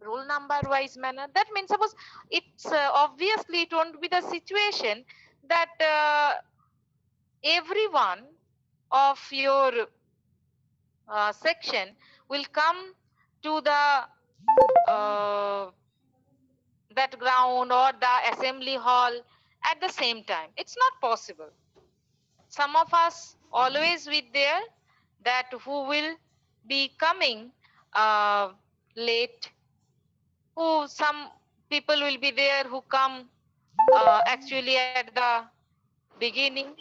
roll number wise manner. That means suppose it's obviously it won't be the situation that everyone of your section will come to the uh, that ground or the assembly hall at the same time. It's not possible. Some of us always with there that who will be coming late, who some people will be there who come actually at the beginning.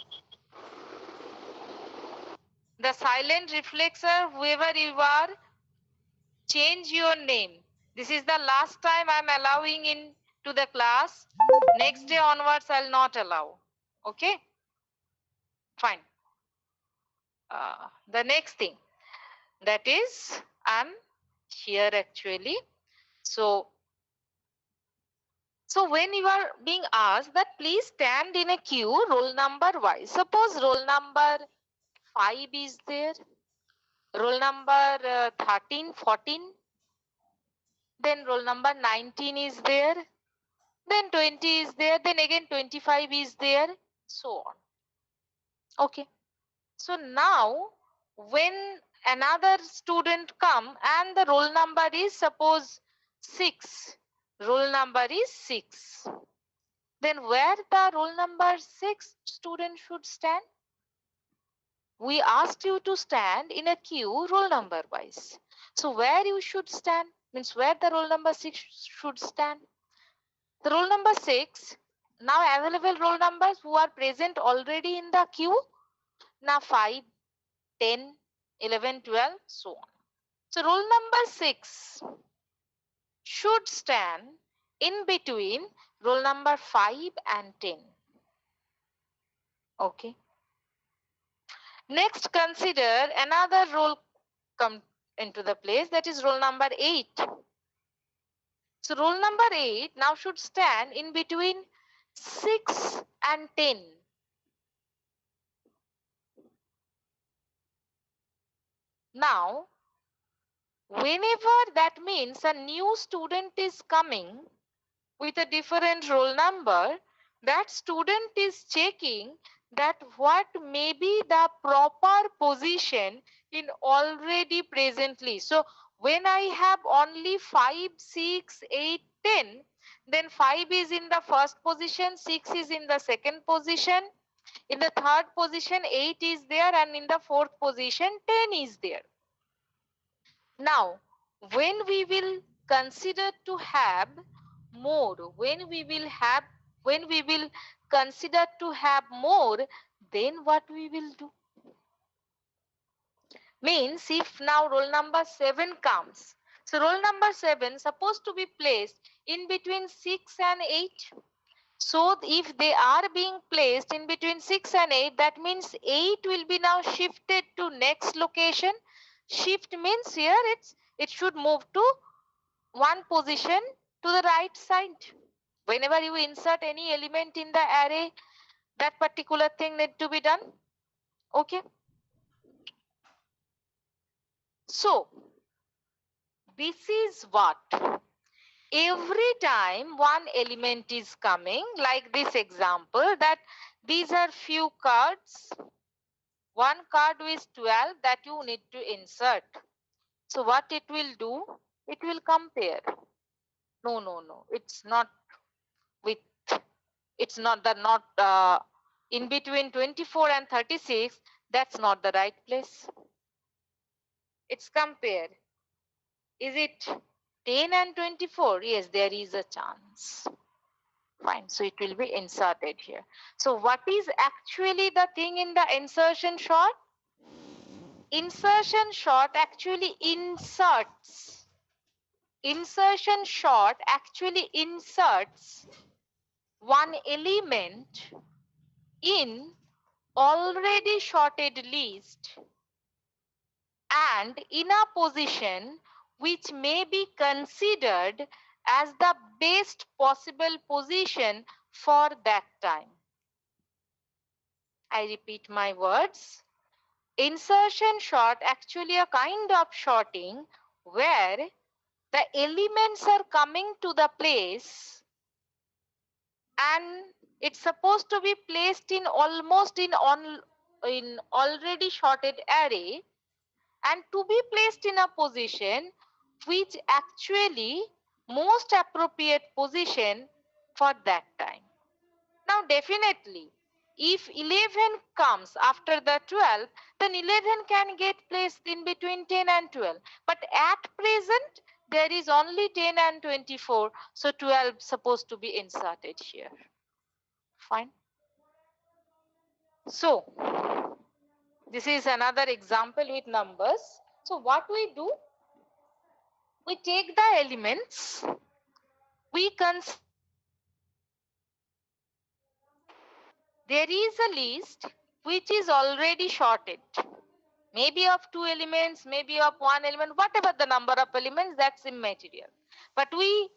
The silent reflexer, whoever you are, change your name. This is the last time I'm allowing in to the class. Next day onwards, I'll not allow. Okay, fine. The next thing that is, I'm here actually. So when you are being asked that please stand in a queue roll number wise. Suppose roll number 5 is there, roll number 13, 14, then roll number 19 is there, then 20 is there, then again 25 is there, so on. Okay. So now when another student come and the roll number is suppose 6, roll number is 6. Then where the roll number 6 student should stand? We asked you to stand in a queue roll number wise. So where you should stand means where the roll number 6 should stand. The roll number 6, now available roll numbers who are present already in the queue, now 5, 10, 11, 12, so on. So roll number 6 should stand in between roll number 5 and 10. Okay. Next, consider another roll come into the place, that is roll number 8. So roll number 8 now should stand in between 6 and 10. Now, whenever that means a new student is coming with a different roll number, that student is checking that what may be the proper position in already presently. So when I have only 5, 6, 8, 10, then 5 is in the first position, 6 is in the second position, in the third position 8 is there, and in the fourth position 10 is there. Now, when we will consider to have more, when we will consider to have more, then what we will do? Means if now roll number 7 comes, so roll number 7 supposed to be placed in between 6 and 8. So if they are being placed in between 6 and 8, that means 8 will be now shifted to next location. Shift means here it should move to one position to the right side. Whenever you insert any element in the array, that particular thing need to be done. Okay. So this is what, every time one element is coming, like this example, that these are few cards. One card is 12 that you need to insert. So what it will do? It will compare. No. It's not with, it's not the not in between 24 and 36. That's not the right place. It's compare. Is it 10 and 24? Yes, there is a chance. Fine. So it will be inserted here. So what is actually the thing in the insertion sort? Insertion sort actually inserts. Insertion sort actually inserts one element in already sorted list and in a position which may be considered as the best possible position for that time. I repeat my words. Insertion sort actually a kind of sorting where the elements are coming to the place and it's supposed to be placed in almost in already sorted array and to be placed in a position which actually most appropriate position for that time. Now definitely if 11 comes after the 12, then 11 can get placed in between 10 and 12. But at present there is only 10 and 24, so 12 supposed to be inserted here. Fine. So this is another example with numbers. So what we do, we take the elements, we consider there is a list which is already sorted, maybe of 2 elements, maybe of 1 element, whatever the number of elements, that's immaterial. But we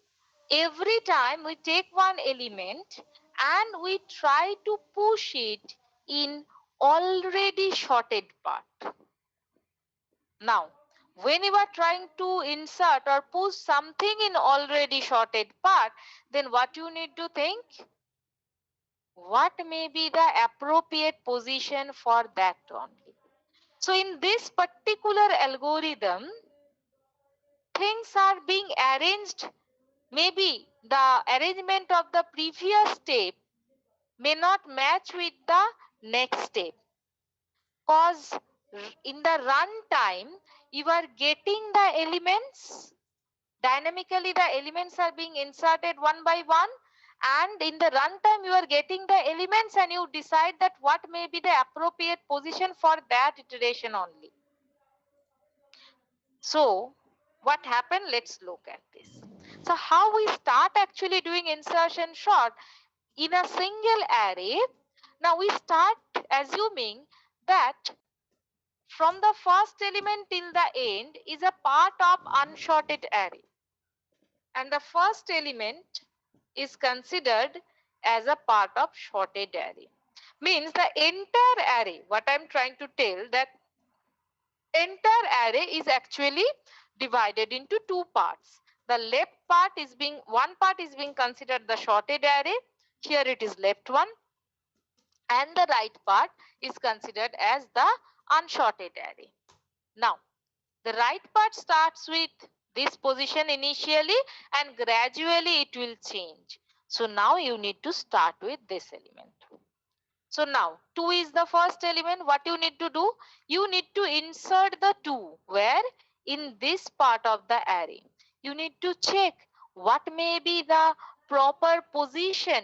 every time we take one element and we try to push it in already sorted part. Now when you are trying to insert or push something in already sorted part, then what you need to think, what may be the appropriate position for that only. So in this particular algorithm, things are being arranged. Maybe the arrangement of the previous step may not match with the next step. Because in the run time, you are getting the elements. Dynamically, the elements are being inserted one by one. And in the runtime, you are getting the elements and you decide that what may be the appropriate position for that iteration only. So what happened? Let's look at this. So how we start actually doing insertion sort in a single array. Now we start assuming that from the first element till the end is a part of unsorted array. And the first element is considered as a part of sorted array. Means the entire array, what I'm trying to tell, that entire array is actually divided into two parts. The left part is being, one part is being considered the sorted array. Here it is left one. And the right part is considered as the unsorted array. Now, the right part starts with this position initially and gradually it will change. So now you need to start with this element. So now 2 is the first element. What you need to do? You need to insert the 2. Where? In this part of the array. You need to check what may be the proper position.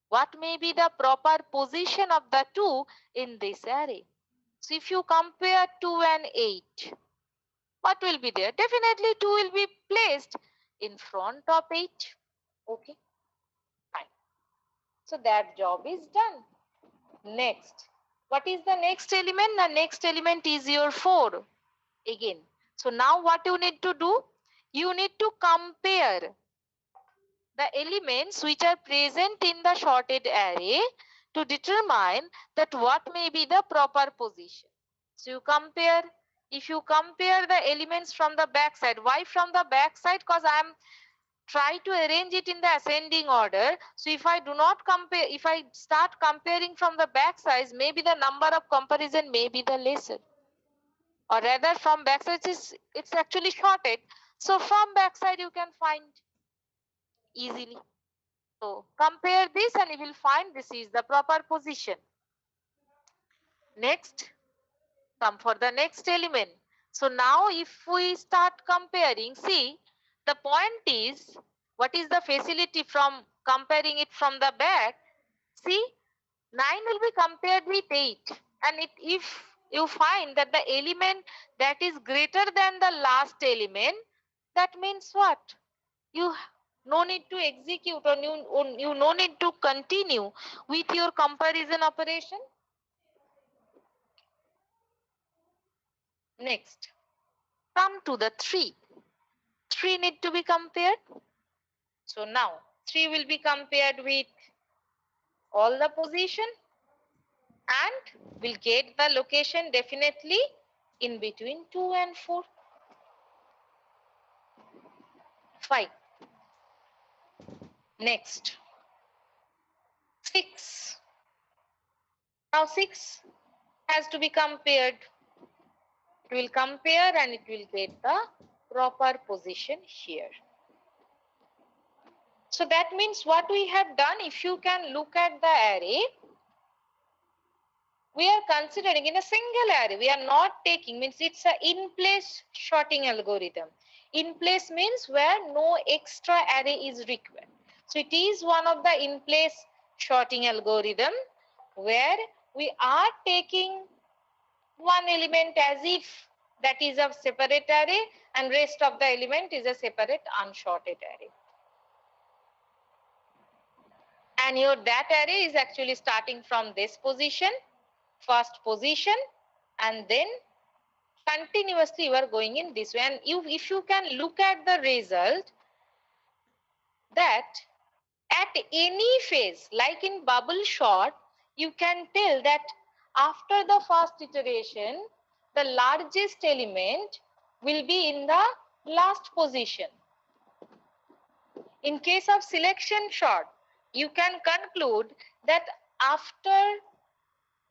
What may be the proper position of the 2 in this array. So if you compare 2 and 8, what will be there? Definitely 2 will be placed in front of 8. Okay. Fine. So that job is done. Next, what is the next element? The next element is your 4 again. So now what you need to do? You need to compare the elements which are present in the sorted array to determine that what may be the proper position. So you compare, if you compare the elements from the back side. Why from the back side? Because I am try to arrange it in the ascending order. So if I do not compare, if I start comparing from the back side, maybe the number of comparison may be the lesser. Or rather from back side it's actually sorted. So from back side you can find easily. So compare this and you will find this is the proper position. Next, come for the next element. So now if we start comparing, see, the point is, what is the facility from comparing it from the back? See, 9 will be compared with 8. And if you find that the element that is greater than the last element, that means what? You no need to execute or you no need to continue with your comparison operation. Next, come to the 3. 3 need to be compared. So now 3 will be compared with all the position and will get the location definitely in between 2 and 4. Fine. Next. 6. Now 6 has to be compared. It will compare and it will get the proper position here. So that means what we have done, if you can look at the array, we are considering in a single array, we are not taking, means it's a in-place sorting algorithm. In-place means where no extra array is required. So it is one of the in-place sorting algorithm where we are taking one element as if that is a separate array and rest of the element is a separate unsorted array. And your that array is actually starting from this position, first position, and then continuously you are going in this way. And if you can look at the result, that at any phase, like in bubble sort, you can tell that after the first iteration, the largest element will be in the last position. In case of selection sort, you can conclude that after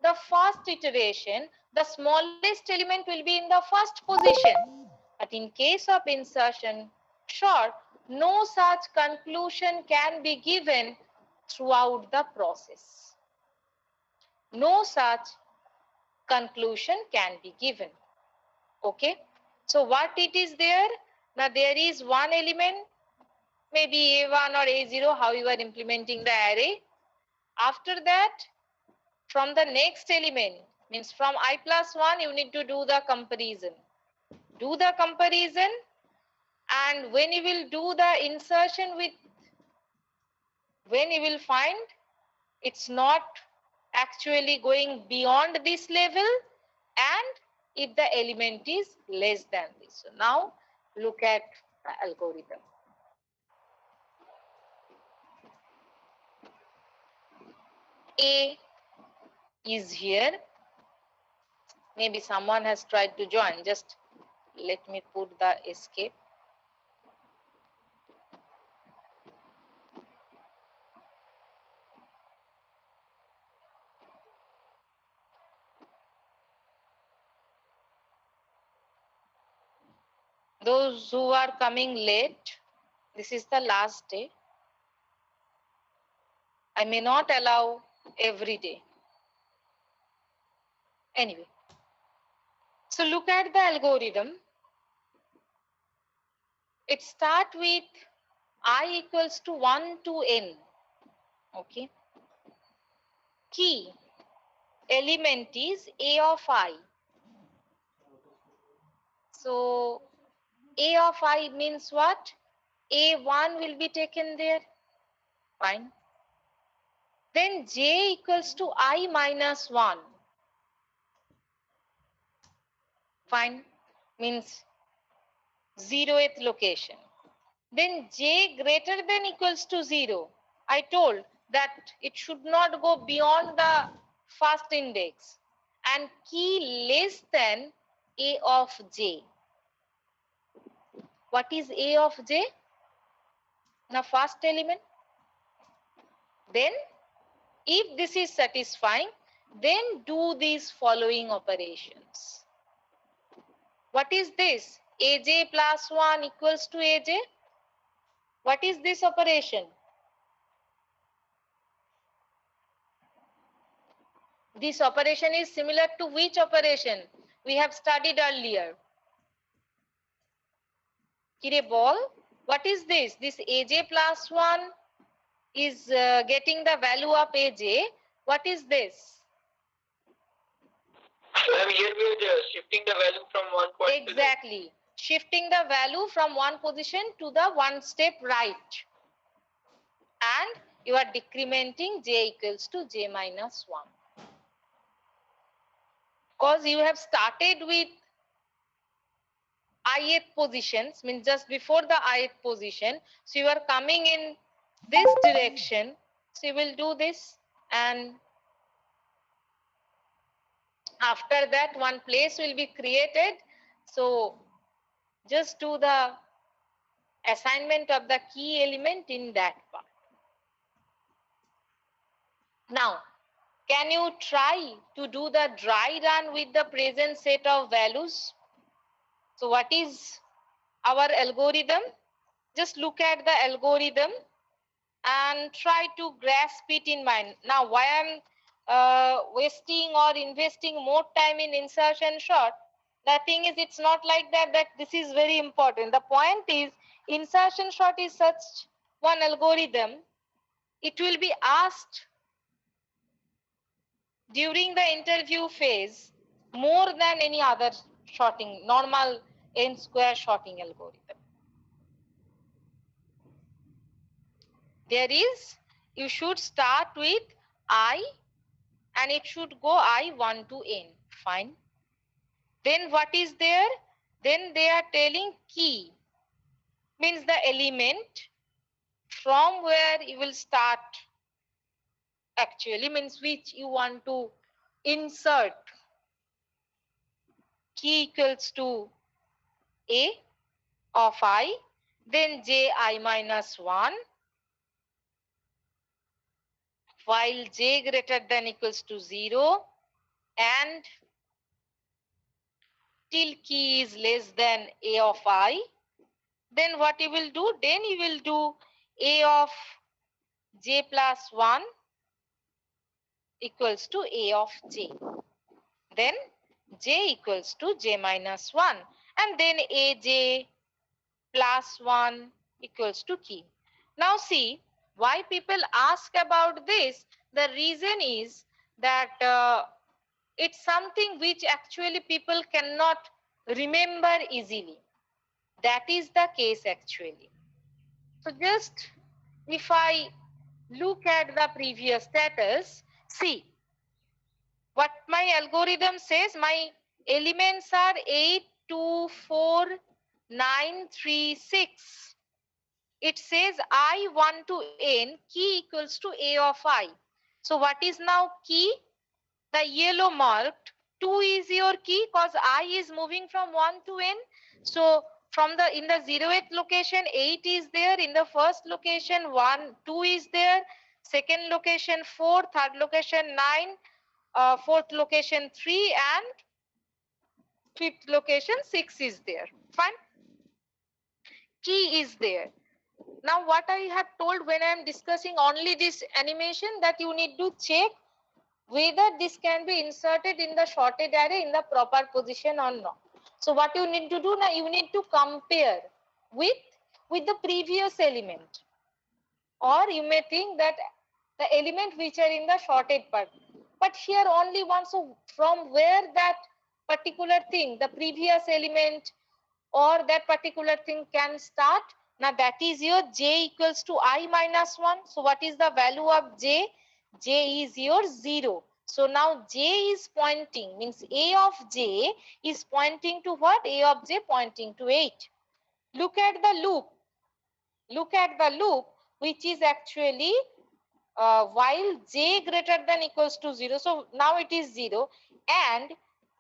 the first iteration, the smallest element will be in the first position. But in case of insertion sort, no such conclusion can be given throughout the process. No such conclusion can be given. Okay. So what it is there? Now there is one element, maybe A1 or A0, how you are implementing the array. After that, from the next element, means from I plus 1, you need to do the comparison. Do the comparison, and when you will do the insertion with, when you will find it's not actually going beyond this level, and if the element is less than this. So now look at the algorithm. A is here. Maybe someone has tried to join. Just let me put the escape. Those who are coming late, this is the last day. I may not allow every day. Anyway, so look at the algorithm. It starts with I equals to 1 to n. Okay. Key element is A of I. So A of I means what? A1 will be taken there. Fine. Then J equals to I minus 1. Fine. Means 0th location. Then J greater than equals to 0. I told that it should not go beyond the first index. And key less than A of J. What is A of J? Now first element. Then if this is satisfying, then do these following operations. What is this? AJ plus 1 equals to AJ. What is this operation? This operation is similar to which operation we have studied earlier? Kire ball, what is this? This AJ plus 1 is getting the value of AJ. What is this? Here we are shifting the value from one point. Exactly. Shifting the value from one position to the one step right. And you are decrementing J equals to J minus 1. Because you have started with ith positions, means just before the ith position. So you are coming in this direction. So you will do this, and after that one place will be created. So just do the assignment of the key element in that part. Now, can you try to do the dry run with the present set of values? So what is our algorithm? Just look at the algorithm and try to grasp it in mind. Now, why I'm wasting or investing more time in insertion sort? The thing is, it's not like that this is very important. The point is, insertion sort is such one algorithm. It will be asked during the interview phase more than any other sorting, normal n square sorting algorithm. There is, you should start with I and it should go I1 to n. Fine. Then what is there? Then they are telling key, means the element from where you will start, actually means which you want to insert. Key equals to A of I, then J I minus 1, while J greater than equals to 0 and till key is less than A of I. Then what you will do? Then you will do A of J plus 1 equals to A of J. Then J equals to J minus 1. And then AJ plus 1 equals to key. Now see, why people ask about this? The reason is that it's something which actually people cannot remember easily. That is the case actually. So just if I look at the previous status, see what my algorithm says. My elements are 8, 2, 4, 9, 3, 6. It says I1 to n, key equals to A of I. So what is now key? The yellow marked 2 is your key because I is moving from 1 to n. So from the in the 0th location 8 is there, in the first location 1, 2 is there, second location 4, third location 9, fourth location 3 and fifth location 6 is there. Fine. Key is there. Now what I have told when I am discussing only this animation, that you need to check whether this can be inserted in the sorted array in the proper position or not. So what you need to do now, you need to compare with the previous element, or you may think that the element which are in the sorted part, but here only one. So from where that particular thing, the previous element or that particular thing can start? Now that is your J equals to I minus 1. So what is the value of J? J is your 0. So now J is pointing, means A of J is pointing to what? A of J pointing to 8. Look at the loop. Look at the loop, which is actually while J greater than equals to 0. So now it is 0. And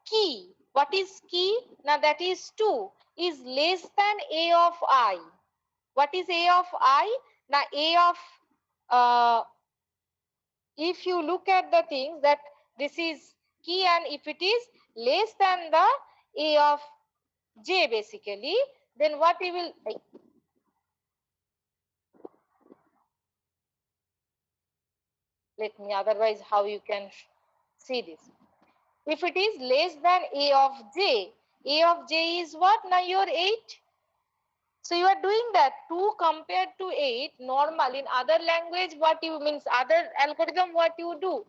key, what is key? Now that is 2 is less than A of I. What is A of I? Now A of, if you look at the things, that this is key, and if it is less than the A of J basically, then what we will, let me, otherwise how you can see this. If it is less than A of J is what? Now your 8. So you are doing that 2 compared to 8. Normal in other language, what you means, other algorithm, what you do,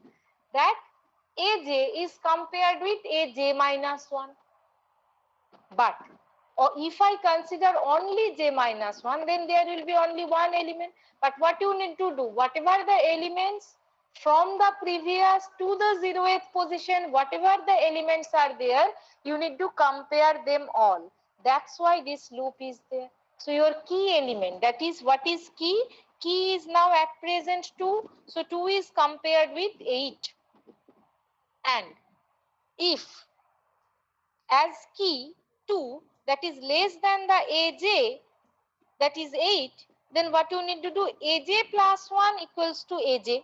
that AJ is compared with AJ minus 1. But or if I consider only J minus 1, then there will be only one element. But what you need to do, whatever the elements from the previous to the 0th position, whatever the elements are there, you need to compare them all. That's why this loop is there. So your key element, that is what is key? Key is now at present 2. So 2 is compared with 8. And if as key 2, that is less than the AJ, that is 8, then what you need to do, aj plus 1 equals to aj.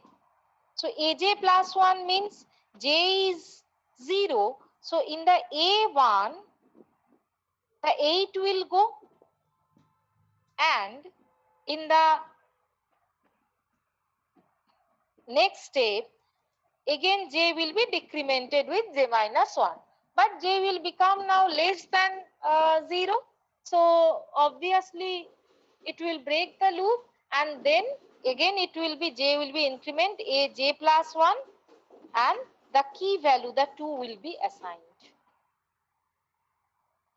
So aj plus 1 means j is 0. So in the a1, the 8 will go, and in the next step, again j will be decremented with j minus 1. But j will become now less than 0. So obviously it will break the loop, and then again it will be, j will be increment a j plus 1, and the key value, the 2 will be assigned.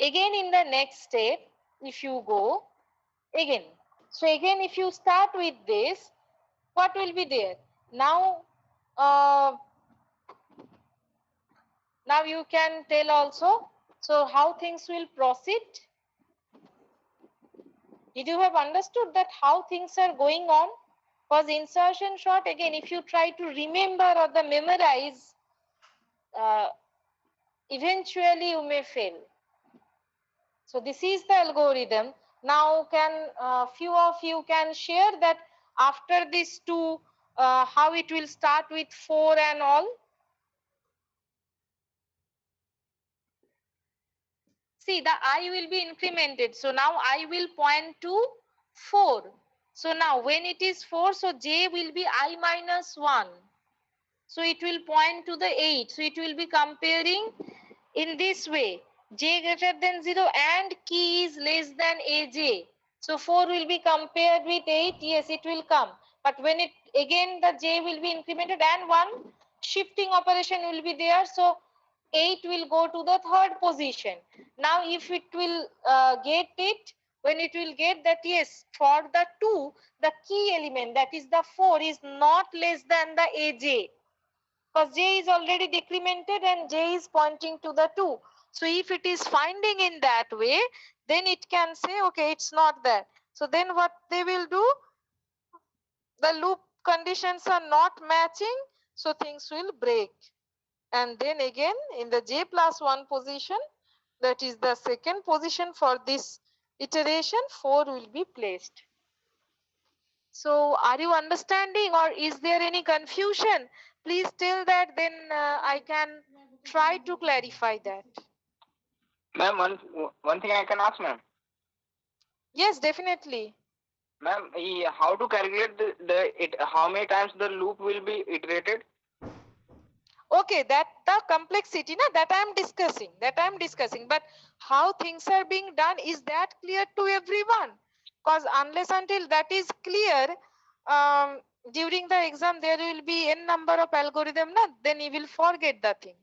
Again in the next step, if you go again, so again if you start with this, what will be there? Now now you can tell also, so how things will proceed. Did you have understood that how things are going on? Because insertion sort, again, if you try to remember or the memorize, eventually you may fail. So this is the algorithm. Now can few of you can share that after this 2, how it will start with 4 and all? See, the I will be incremented. So now I will point to 4. So now when it is 4, so j will be I minus 1. So it will point to the 8. So it will be comparing in this way, j greater than 0 and key is less than aj. So 4 will be compared with 8. Yes, it will come. But when it, again the j will be incremented and one shifting operation will be there. So 8 will go to the third position. Now if it will get it, when it will get that, yes, for the 2, the key element, that is the 4, is not less than the aj, because j is already decremented and j is pointing to the 2. So if it is finding in that way, then it can say, okay, it's not there. So then what they will do, the loop conditions are not matching, so things will break. And then again in the j plus 1 position, that is the second position for this iteration, 4 will be placed. So are you understanding, or is there any confusion? Please tell that, then I can try to clarify that. Ma'am, one thing I can ask, ma'am. Yes, definitely. Ma'am, how to calculate how many times the loop will be iterated? Okay, that the complexity that I am discussing, but how things are being done, is that clear to everyone? Because unless until that is clear, during the exam there will be n number of algorithm, then you will forget the thing.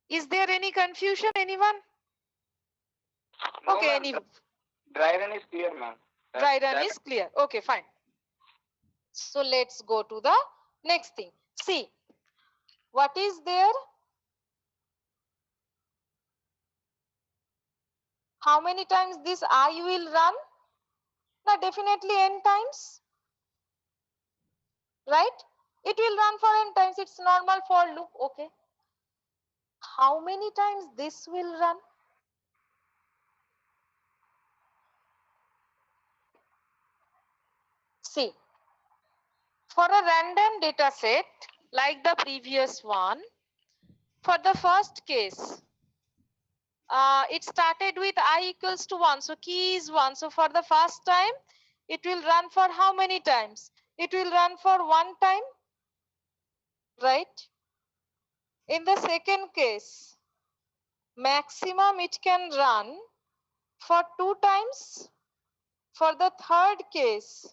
Is there any confusion, anyone? No, Okay, dry run is clear, ma'am. Dry run is clear. Okay, fine. So let's go to the next thing. See, what is there? How many times this I will run? Now, definitely n times, right? It will run for n times. It's normal for loop. Okay. How many times this will run? See, for a random data set like the previous one, for the first case, it started with I equals to 1. So key is 1. So for the first time, it will run for how many times? It will run for 1 time, right? In the second case, maximum it can run for 2 times. For the third case,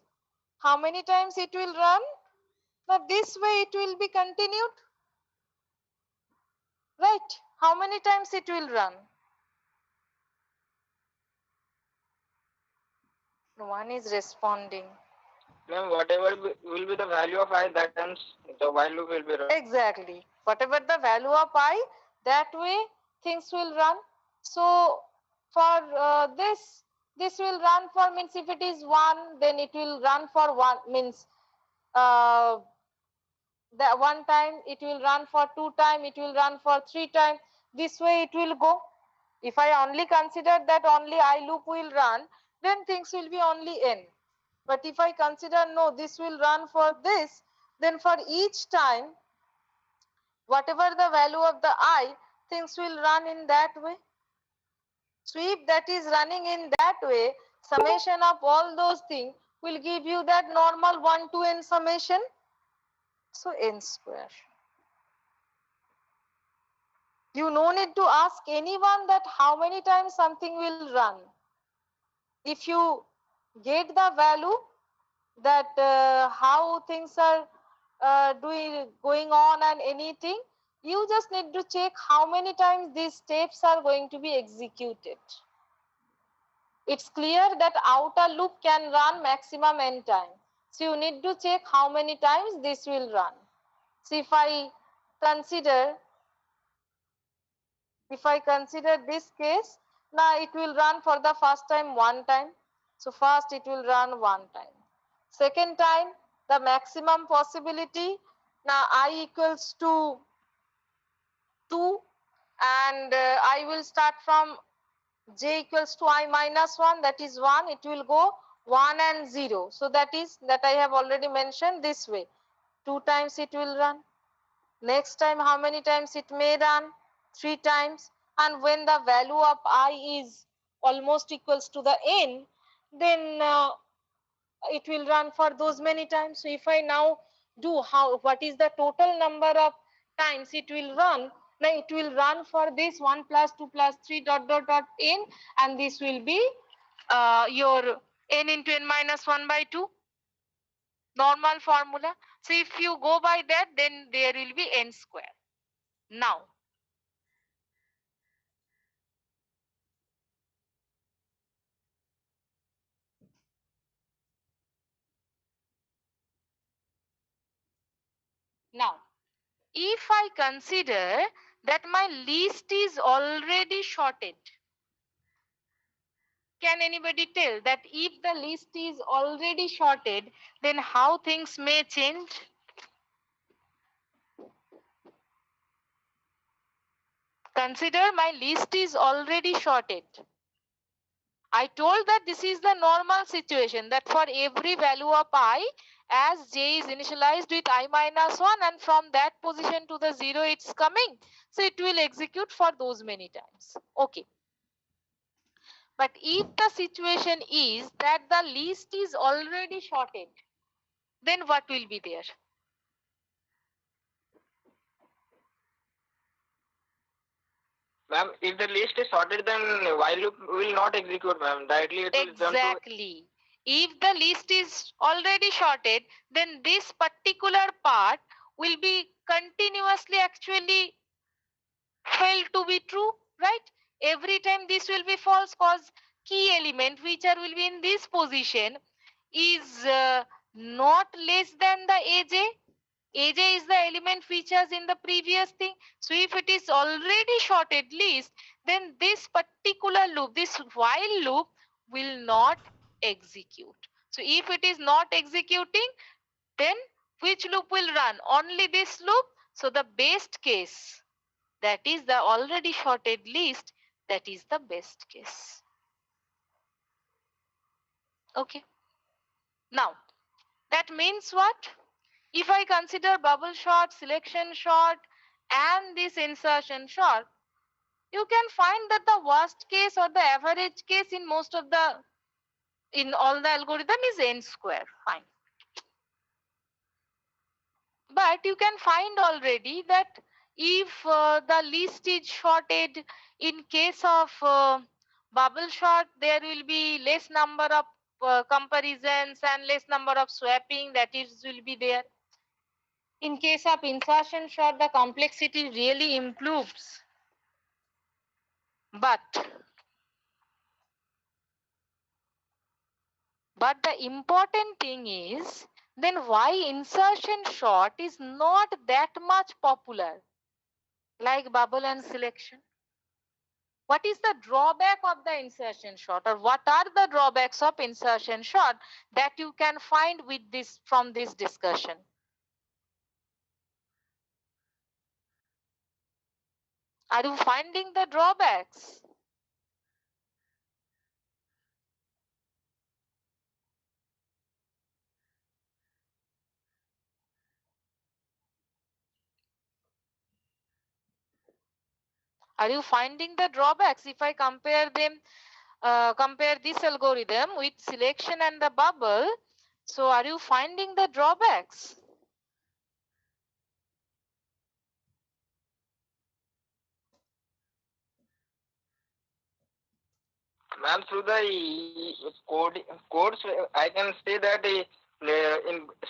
how many times it will run? Now this way it will be continued, right? How many times it will run? No one is responding. Ma'am, whatever will be the value of I, that times the while loop will be run. Exactly. Whatever the value of I, that way things will run. So for this will run for, means if it is 1, then it will run for 1, means the 1 time, it will run for 2 time, it will run for 3 time. This way it will go. If I only consider that only I loop will run, then things will be only n. But if I consider no, this will run for this, then for each time, whatever the value of the I, things will run in that way. So if that is running in that way, summation of all those things will give you that normal 1 to n summation. So n square. You no need to ask anyone that how many times something will run. If you get the value that how things are going on and anything, you just need to check how many times these steps are going to be executed. It's clear that outer loop can run maximum n times. So you need to check how many times this will run. So if I consider this case, now it will run for the first time 1 time. So first it will run 1 time. Second time, the maximum possibility, now I equals to 2 and I will start from j equals to I minus 1, that is 1, it will go 1 and 0. So that I have already mentioned this way. 2 times it will run. Next time how many times it may run? 3 times. And when the value of I is almost equals to the n, then it will run for those many times. So if I now do what is the total number of times it will run, now it will run for this 1 plus 2 plus 3 dot dot dot n, and this will be your n into n minus 1 by 2 normal formula. So if you go by that, then there will be n square. Now if I consider that my list is already sorted, can anybody tell that if the list is already sorted, then how things may change? Consider my list is already sorted. I told that this is the normal situation, that for every value of I, as j is initialized with I minus 1, and from that position to the 0 it's coming. So it will execute for those many times. Okay. But if the situation is that the list is already sorted, then what will be there? Ma'am, if the list is sorted, then while loop will not execute, ma'am. Directly it will jump to. Exactly. If the list is already sorted, then this particular part will be continuously actually held to be true, right? Every time this will be false, cause key element which will be in this position is not less than the aj. Aj is the element features in the previous thing. So if it is already sorted list, then this particular loop, this while loop will not execute. So if it is not executing, then which loop will run? Only this loop. So the best case, that is the already sorted list, that is the best case. Okay. Now, that means what? If I consider bubble sort, selection sort, and this insertion sort, you can find that the worst case or the average case in all the algorithm is n square. Fine. But you can find already that if the list is sorted, in case of bubble sort, there will be less number of comparisons and less number of swapping, that is will be there. In case of insertion sort, the complexity really improves. But the important thing is, then why insertion sort is not that much popular like bubble and selection? What is the drawback of the insertion sort, or what are the drawbacks of insertion sort that you can find with this from this discussion? Are you finding the drawbacks? Are you finding the drawbacks? If I compare them, compare this algorithm with selection and the bubble, so are you finding the drawbacks? Ma'am, through the codes, I can say that in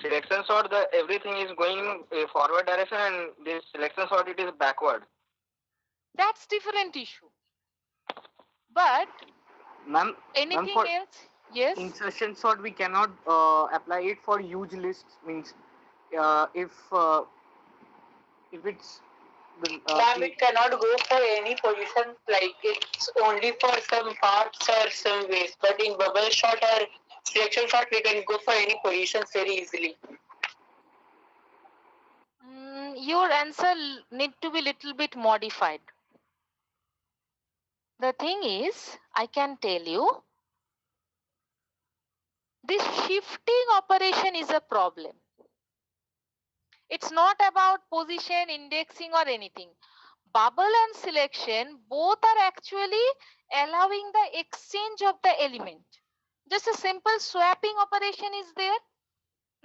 selection sort, the everything is going forward direction, and this selection sort it is backward. That's different issue. But Ma'am, anything for else? Yes. insertion sort we cannot apply it for huge lists. Means if it's Ma'am, it cannot go for any positions, like it's only for some parts or some ways. But in bubble shot or selection shot, we can go for any positions very easily. Your answer need to be little bit modified. The thing is, I can tell you, this shifting operation is a problem. It's not about position, indexing or anything. Bubble and selection both are actually allowing the exchange of the element. Just a simple swapping operation is there.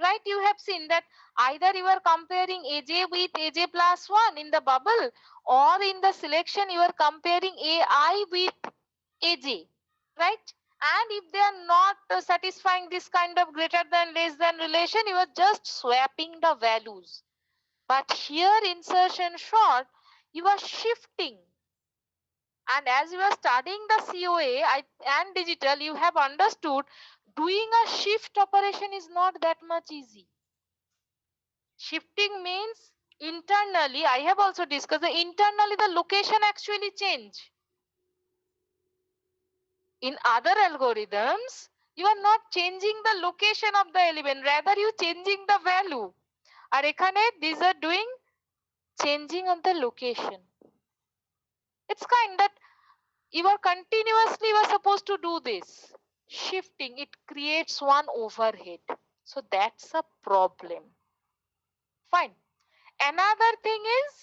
Right, you have seen that either you are comparing AJ with AJ plus 1 in the bubble, or in the selection you are comparing AI with AJ, right? And if they are not satisfying this kind of greater than less than relation, you are just swapping the values. But here insertion short, you are shifting. And as you are studying the COA and digital, you have understood doing a shift operation is not that much easy. Shifting means internally, I have also discussed that internally the location actually change. In other algorithms, you are not changing the location of the element, rather you changing the value. Ar ekhane these are doing changing of the location. It's kind that you are continuously supposed to do this. Shifting, it creates one overhead. So that's a problem. Fine. Another thing is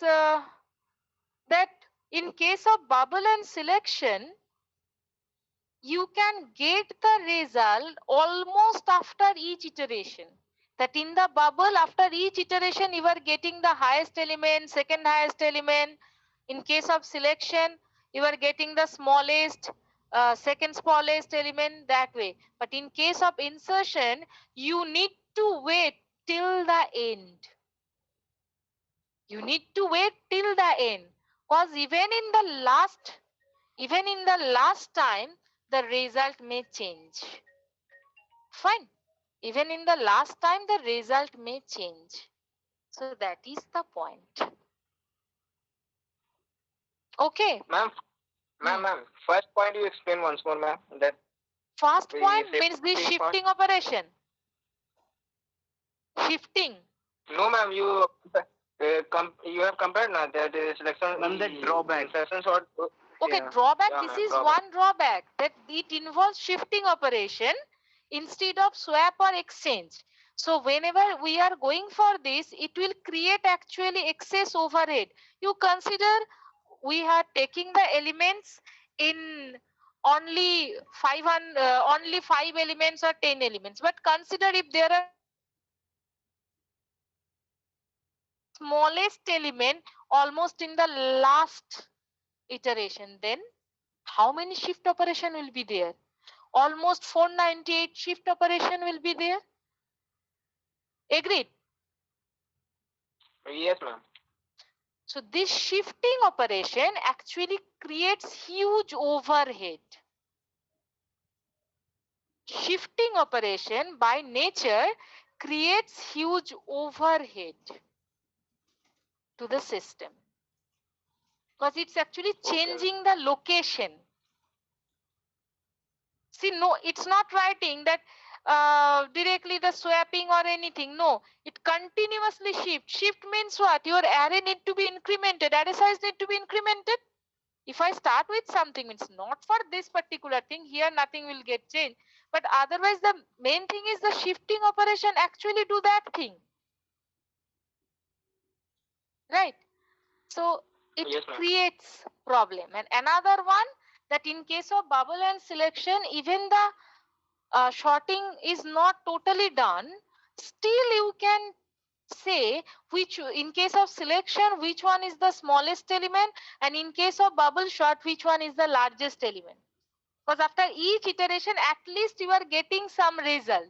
that in case of bubble and selection, you can get the result almost after each iteration. That in the bubble, after each iteration, you are getting the highest element, second highest element. In case of selection, you are getting the smallest, second smallest element, that way. But in case of insertion, you need to wait till the end. You need to wait till the end, because even in the last time, the result may change. Fine. Even in the last time, the result may change. So that is the point. Okay. Ma'am, first point you explain once more, ma'am. That First the point means the shifting part. shifting operation. Shifting. No, ma'am, you have compared now that selection. Ma'am, the drawback. Insertion sort. Okay, Yeah. drawback. Yeah, This ma'am, is drawback. one drawback, that it involves shifting operation instead of swap or exchange. So whenever we are going for this, it will create actually excess overhead. You consider we are taking the elements in only 5 elements or 10 elements, but consider if there are smallest element almost in the last iteration, then how many shift operation will be there? Almost 498 shift operation will be there. Agreed? Yes, ma'am. So this shifting operation actually creates huge overhead. Shifting operation by nature creates huge overhead to the system, because it's actually changing the location. See, no, it's not writing that directly the swapping or anything. No, it continuously shifts. Shift means what? Your array need to be incremented. Array size need to be incremented. If I start with something, it's not for this particular thing. Here nothing will get changed. But otherwise, the main thing is the shifting operation actually do that thing. Right. So it Yes, ma'am. creates problem. And another one, that in case of bubble and selection, even the sorting is not totally done, still you can say which, in case of selection, which one is the smallest element, and in case of bubble sort, which one is the largest element. Because after each iteration, at least you are getting some result.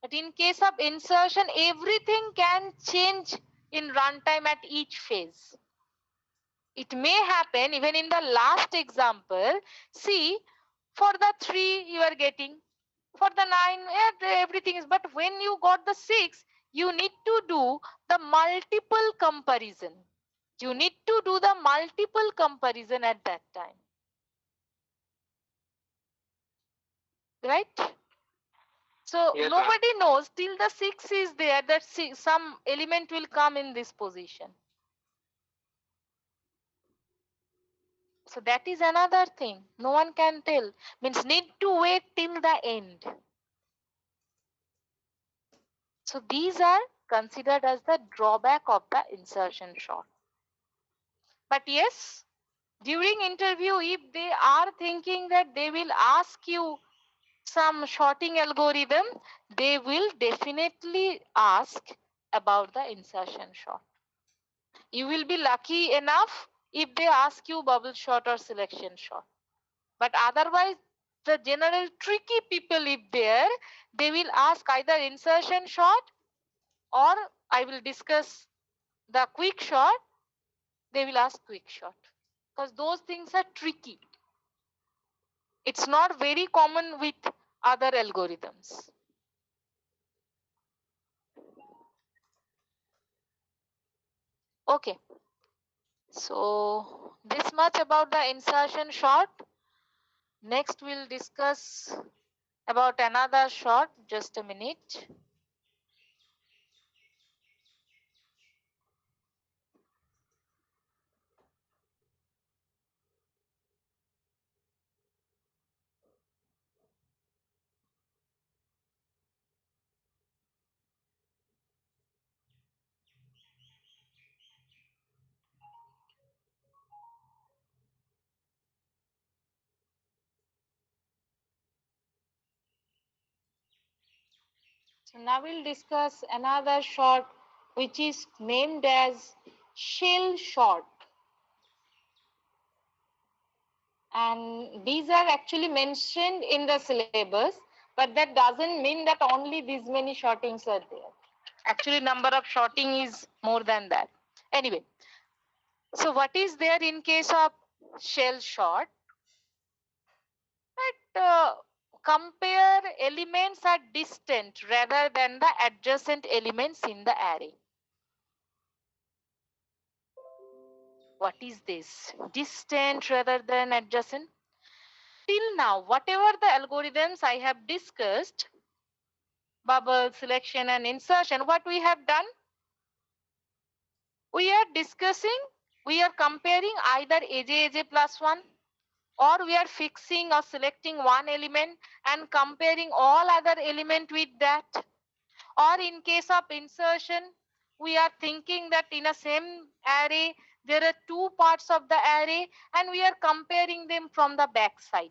But in case of insertion, everything can change in runtime at each phase. It may happen even in the last example. See, for the 3 you are getting, for the 9 everything is, but when you got the 6, you need to do the multiple comparison. You need to do the multiple comparison at that time. Right? So Yes, ma'am. nobody knows till the 6 is there that some element will come in this position. So that is another thing. No one can tell. Means need to wait till the end. So these are considered as the drawback of the insertion sort. But yes, during interview, if they are thinking that they will ask you some sorting algorithm, they will definitely ask about the insertion sort. You will be lucky enough if they ask you bubble sort or selection sort. But otherwise, the general tricky people, if there, they will ask either insertion sort, or I will discuss the quick sort, they will ask quick sort. Because those things are tricky. It's not very common with other algorithms. Okay. So this much about the insertion sort. Next we'll discuss about another sort. Just a minute. So now we'll discuss another sort which is named as shell sort. And these are actually mentioned in the syllabus, but that doesn't mean that only these many sortings are there. Actually, number of sorting is more than that. Anyway, so what is there in case of shell sort? That compare elements at distant rather than the adjacent elements in the array. What is this? Distant rather than adjacent. Till now, whatever the algorithms I have discussed, bubble, selection, and insertion, what we have done? We are discussing, we are comparing either aj plus 1, or we are fixing or selecting one element and comparing all other element with that. Or in case of insertion, we are thinking that in a same array, there are two parts of the array and we are comparing them from the back side.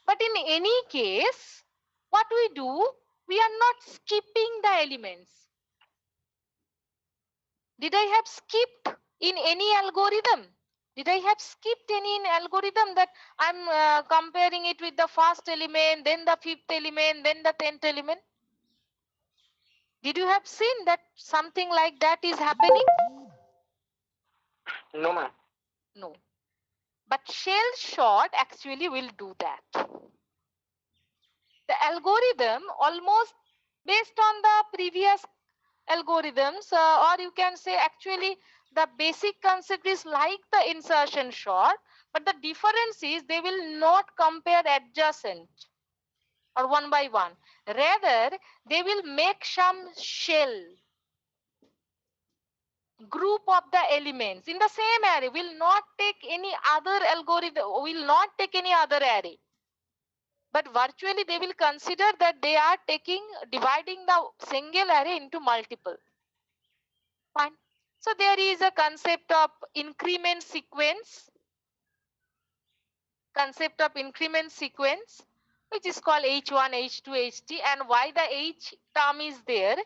But in any case, what we do, we are not skipping the elements. Did I have skipped in any algorithm? Did I have skipped any algorithm that I'm comparing it with the first element, then the fifth element, then the 10th element? Did you have seen that something like that is happening? No, ma'am. No. But shell sort actually will do that. The algorithm almost based on the previous algorithms, or you can say actually the basic concept is like the insertion sort, but the difference is they will not compare adjacent or one by one. Rather, they will make some shell group of the elements in the same array, will not take any other algorithm, will not take any other array. But virtually they will consider that they are dividing the single array into multiple. Fine. So there is a concept of increment sequence, which is called H1, H2, Ht. And why the H term is there?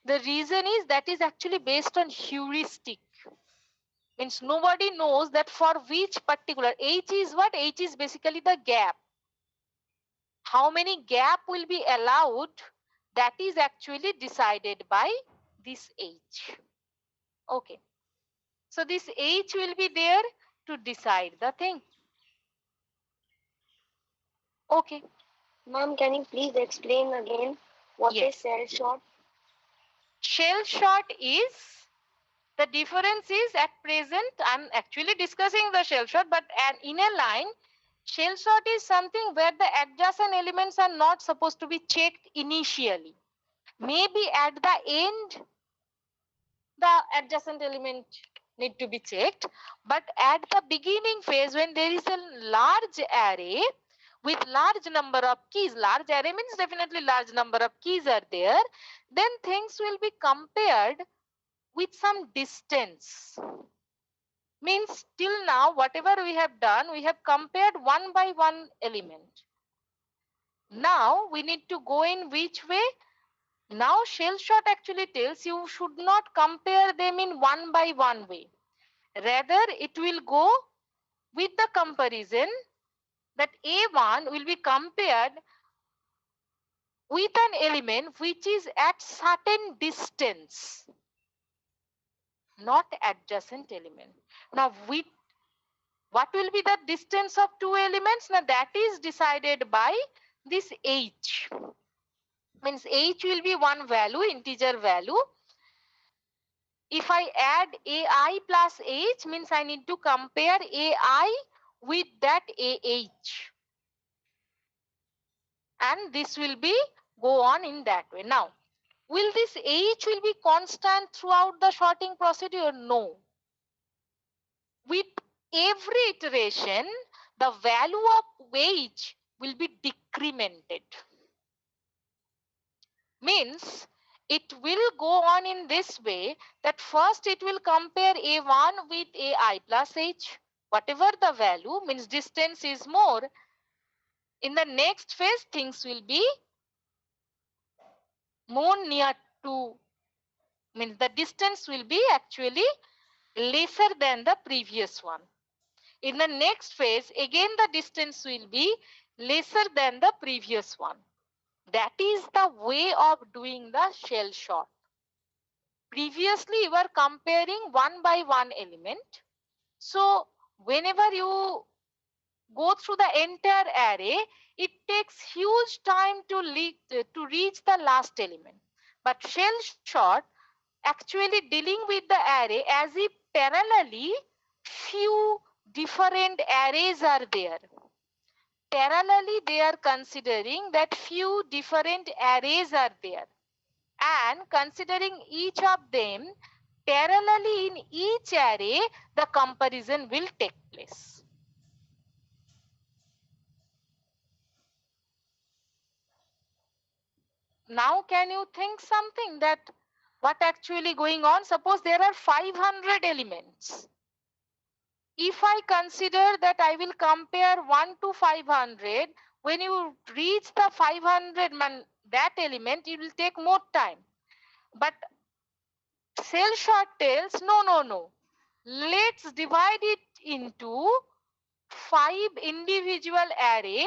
The reason is that is actually based on heuristic. Means nobody knows that for which particular H is what? H is basically the gap. How many gap will be allowed? That is actually decided by this H. Okay. So this H will be there to decide the thing. Okay. Ma'am, can you please explain again what Yes. is cell shot? Shell shot is, the difference is at present, I'm actually discussing the shell shot, but in a line, shell shot is something where the adjacent elements are not supposed to be checked initially. Maybe at the end, the adjacent element need to be checked, but at the beginning phase, when there is a large array with large number of keys, large array means definitely large number of keys are there, then things will be compared with some distance. Means till now, whatever we have done, we have compared one by one element. Now we need to go in which way? Now shell shot actually tells you should not compare them in one by one way. Rather, it will go with the comparison that A1 will be compared with an element which is at certain distance, not adjacent element. Now, with what will be the distance of two elements? Now, that is decided by this H. Means H will be one value, integer value. If I add AI plus H, means I need to compare AI with that AH. And this will be go on in that way. Now, will this H will be constant throughout the sorting procedure? No. With every iteration, the value of H will be decremented. Means it will go on in this way that first it will compare A1 with AI plus H. Whatever the value, means distance is more. In the next phase, things will be more near to, means the distance will be actually lesser than the previous one. In the next phase, again the distance will be lesser than the previous one. That is the way of doing the shell shot. Previously, you were comparing one by one element. So, whenever you go through the entire array, it takes huge time to reach the last element. But shell shot actually dealing with the array as if parallelly few different arrays are there. Parallelly, they are considering that few different arrays are there. And considering each of them, parallelly in each array, the comparison will take place. Now, can you think something that what actually going on? Suppose there are 500 elements. If I consider that I will compare 1 to 500, when you reach the 500 that element, it will take more time. But shell shot tells no. Let's divide it into 5 individual array,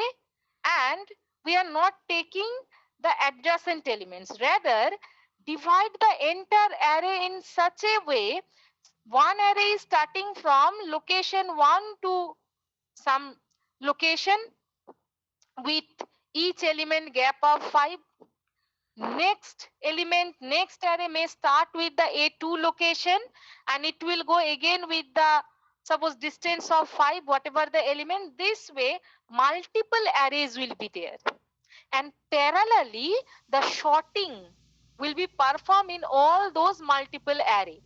and we are not taking the adjacent elements. Rather, divide the entire array in such a way, one array is starting from location 1 to some location with each element gap of 5. Next element, next array may start with the A2 location, and it will go again with the suppose distance of 5, whatever the element. This way, multiple arrays will be there. And parallelly, the sorting will be performed in all those multiple arrays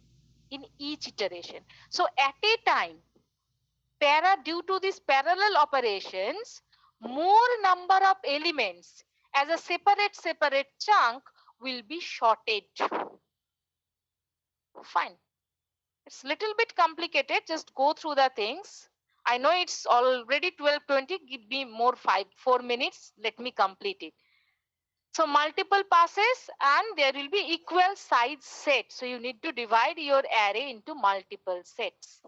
in each iteration. So at a time, due to these parallel operations, more number of elements as a separate chunk will be sorted. Fine. It's little bit complicated. Just go through the things. I know it's already 12:20. Give me more 4 minutes. Let me complete it. So multiple passes and there will be equal size sets. So you need to divide your array into multiple sets.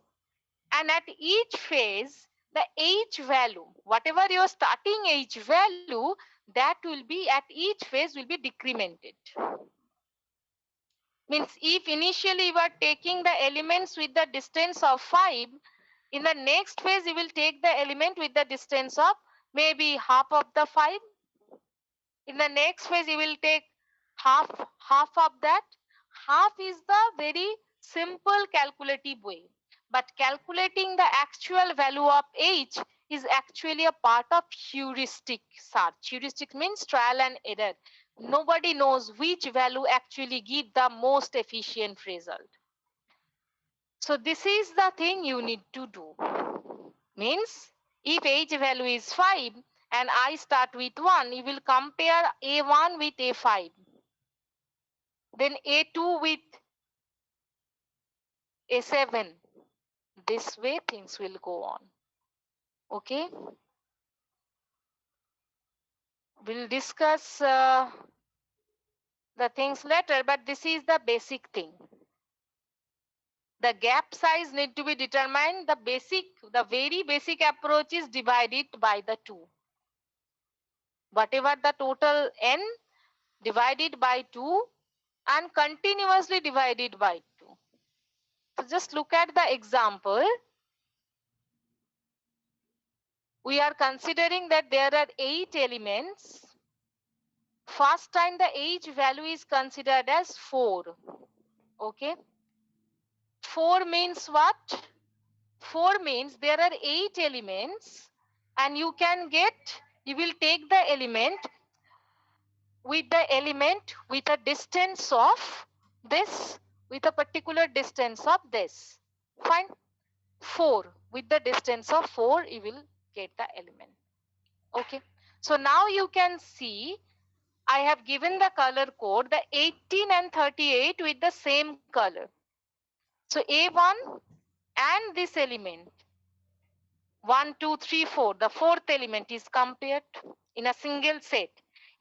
And at each phase, the age value, whatever your starting age value, that will be at each phase will be decremented. Means if initially you are taking the elements with the distance of 5, in the next phase you will take the element with the distance of maybe half of the 5. In the next phase you will take half of that. Half is the very simple calculative way, but calculating the actual value of age is actually a part of heuristic search. Heuristic means trial and error. Nobody knows which value actually give the most efficient result. So this is the thing you need to do. Means if age value is 5 and I start with 1, you will compare A1 with A5. Then A2 with A7. This way things will go on. Okay. We'll discuss the things later, but this is the basic thing. The gap size need to be determined. The very basic approach is divided by the 2. Whatever the total n, divided by 2 and continuously divided by 2. So just look at the example. We are considering that there are 8 elements. First time the age value is considered as 4. Okay. 4 means what? 4 means there are 8 elements and you will take the element with a distance of this, with a particular distance of this. Fine. 4 with the distance of 4 you will get the element. Okay. So now you can see I have given the color code, the 18 and 38 with the same color. So A1 and this element 1, 2, 3, 4, the fourth element is compared in a single set.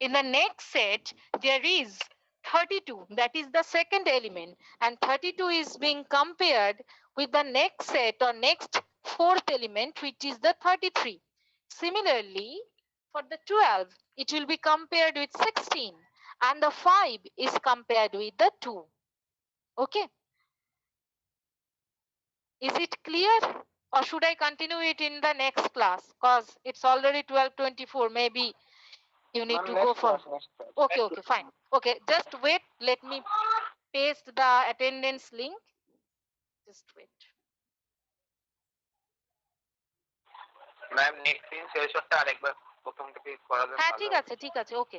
In the next set, there is 32, that is the second element, and 32 is being compared with the next set or next fourth element, which is the 33. Similarly, for the 12, it will be compared with 16, and the 5 is compared with the 2. Okay. Is it clear? Or should I continue it in the next class? Because it's already 12:24. Maybe you need to go for. Okay, fine. Okay, just wait. Let me paste the attendance link. Just wait. Ma'am next দিন সেশনটা আরেকবার প্রথম থেকে করাবেন হ্যাঁ ঠিক আছে ওকে